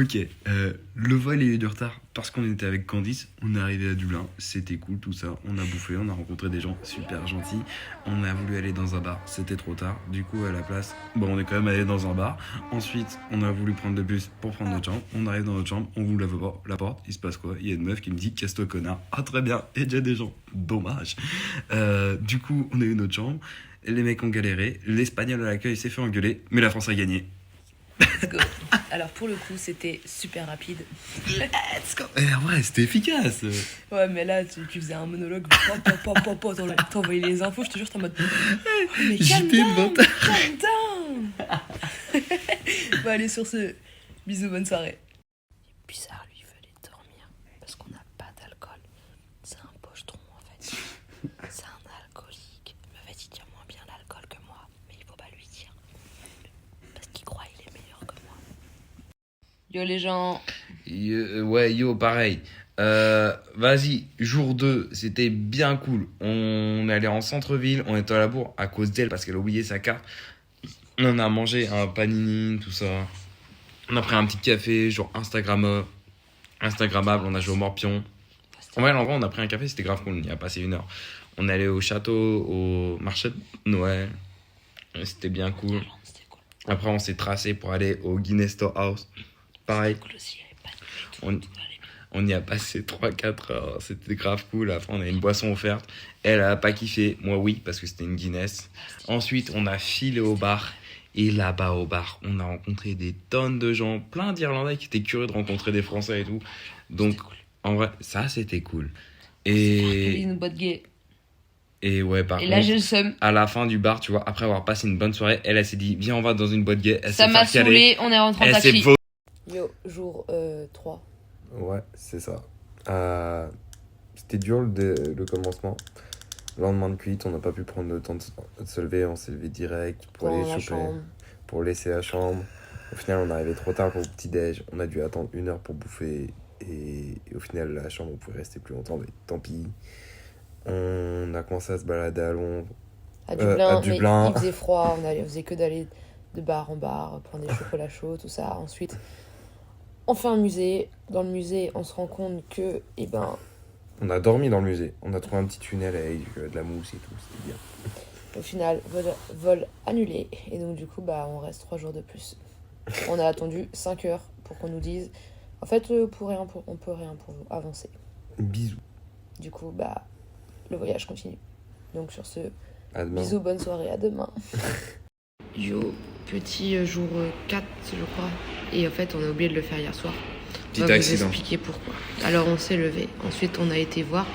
Ok, le vol a eu du retard parce qu'on était avec Candice, on est arrivé à Dublin, c'était cool tout ça, on a bouffé, on a rencontré des gens super gentils, on a voulu aller dans un bar, c'était trop tard, du coup à la place, bon on est quand même allé dans un bar, ensuite on a voulu prendre le bus pour prendre notre chambre, on arrive dans notre chambre, on ouvre la porte, il se passe quoi? Il y a une meuf qui me dit casse-toi connard, ah très bien, et déjà des gens, dommage. Du coup on a eu notre chambre, les mecs ont galéré, l'espagnol à l'accueil s'est fait engueuler, mais la France a gagné. Let's go. Alors pour le coup, c'était super rapide. Let's go. Ouais, c'était efficace. Ouais, mais là, tu faisais un monologue. T'envoyais les infos, je te jure, t'es en mode. Oh, mais calme down, calm down. Bon, allez, sur ce, bisous, bonne soirée. Bizarre, lui, il fallait dormir parce qu'on n'a pas d'alcool. C'est un pochetron en fait. C'est un alcoolique. Le fait, il tient moins bien l'alcool que moi, mais il faut pas lui dire. Parce qu'il croit qu'il est meilleur que moi. Yo les gens. Ouais, yo, pareil. Vas-y, jour 2, c'était bien cool. On est allé en centre-ville, on était à la bourre à cause d'elle parce qu'elle a oublié sa carte. On a mangé un panini, tout ça. On a pris un petit café, genre Instagrammable, on a joué au morpion. En vrai, on a pris un café, c'était grave cool, on y a passé 1 heure. On est allé au château, au marché de Noël. C'était bien cool. Après, on s'est tracé pour aller au Guinness Storehouse. Pareil. On y a passé 3-4 heures, c'était grave cool. Après, on a une boisson offerte. Elle a pas kiffé, moi oui, parce que c'était une Guinness. Ensuite, on a filé au bar. Et là-bas au bar, on a rencontré des tonnes de gens, plein d'Irlandais qui étaient curieux de rencontrer des Français et tout. Donc, en vrai, ça, c'était cool. Et une boîte gay. Et ouais, par Et contre, là, j'ai le seum. à la fin du bar, tu vois, après avoir passé une bonne soirée, elle s'est dit, viens, on va dans une boîte gay. Elle Ça s'est m'a fait caler. saoulé, on est rentré en Elle s'est taxi. vo- Yo, jour 3. Ouais, c'est ça. C'était dur le commencement. Le lendemain de cuite, on n'a pas pu prendre le temps de se lever. On s'est levé direct pour aller choper, pour laisser la chambre. Au final, on est arrivé trop tard pour le petit-déj. On a dû attendre 1 heure pour bouffer. Et au final, la chambre, on pouvait rester plus longtemps. Mais tant pis. On a commencé à se balader à Londres. À Dublin. Mais il faisait froid, on faisait que d'aller de bar en bar, prendre des chocolats chauds, tout ça. Ensuite, on fait un musée. Dans le musée, on se rend compte que, on a dormi dans le musée. On a trouvé un petit tunnel avec de la mousse et tout. C'était bien. Au final, vol annulé. Et donc, du coup, on reste 3 jours de plus. On a attendu 5 heures pour qu'on nous dise en fait, on peut rien pour vous avancer. Bisous. Du coup, le voyage continue. Donc, sur ce, À demain. bisous, bonne soirée, à demain. Yo, petit jour 4, je crois. Et en fait, on a oublié de le faire hier soir. Petit on va accident. vous expliquer pourquoi. Alors, on s'est levé. Ensuite, on a été voir.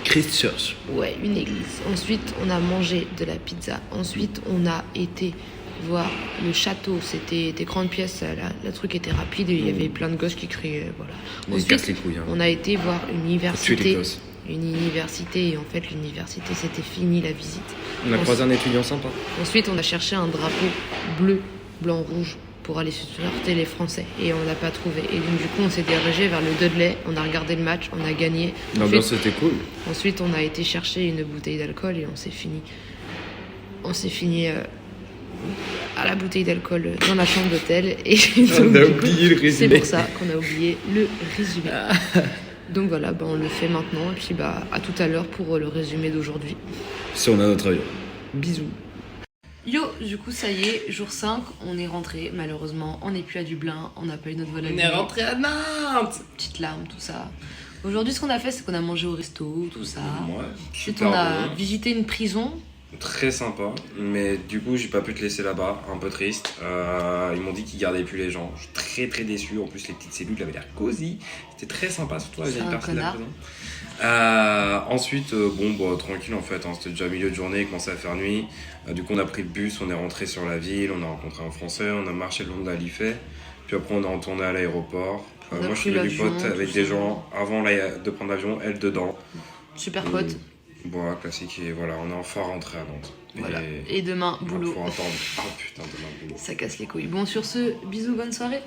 Christchurch. Ouais, une église. Ensuite, on a mangé de la pizza. Ensuite, on a été voir le château. C'était des grandes pièces. Le truc était rapide et il y avait plein de gosses qui criaient. Voilà. On casse les couilles. Hein. On a été voir une Tuer les université. gosses. Une université. Et en fait, l'université, c'était fini la visite. On a croisé un étudiant sympa. Ensuite, on a cherché un drapeau bleu, blanc, rouge pour aller supporter les Français. Et on l'a pas trouvé. Et donc, du coup, on s'est dirigé vers le Dudley. On a regardé le match. On a gagné. L'ambiance c'était cool. Ensuite, on a été chercher une bouteille d'alcool et on s'est fini à la bouteille d'alcool dans la chambre d'hôtel. Et On a oublié le résumé. C'est pour ça qu'on a oublié le résumé. Donc voilà, on le fait maintenant. Et puis à tout à l'heure pour le résumé d'aujourd'hui. Si on a notre avion. Bisous. Yo, du coup, ça y est, jour 5, on est rentré. Malheureusement, on n'est plus à Dublin. On n'a pas eu notre vol à On est rentré à Nantes. Petite larme, tout ça. Aujourd'hui, ce qu'on a fait, c'est qu'on a mangé au resto, tout ça. Ouais, Ensuite, super on a bon. visité une prison. Très sympa, mais du coup j'ai pas pu te laisser là-bas, un peu triste. Ils m'ont dit qu'ils gardaient plus les gens. Je suis très très déçu. En plus les petites cellules avaient l'air cosy. C'était très sympa, surtout la vieille partie de la prison. Ensuite, tranquille en fait. Hein, c'était déjà milieu de journée, il commençait à faire nuit. Du coup on a pris le bus, on est rentré sur la ville, on a rencontré un Français, on a marché le long de la Liffey. Puis après on est retourné à l'aéroport. Moi je suis venu pote avec des gens avant de prendre l'avion, elle dedans. Super pote. Bon, classique, et voilà, on est enfin rentré à Nantes. Voilà. Et demain, boulot. Faut attendre. Oh putain, demain, boulot. Ça casse les couilles. Bon, sur ce, bisous, bonne soirée.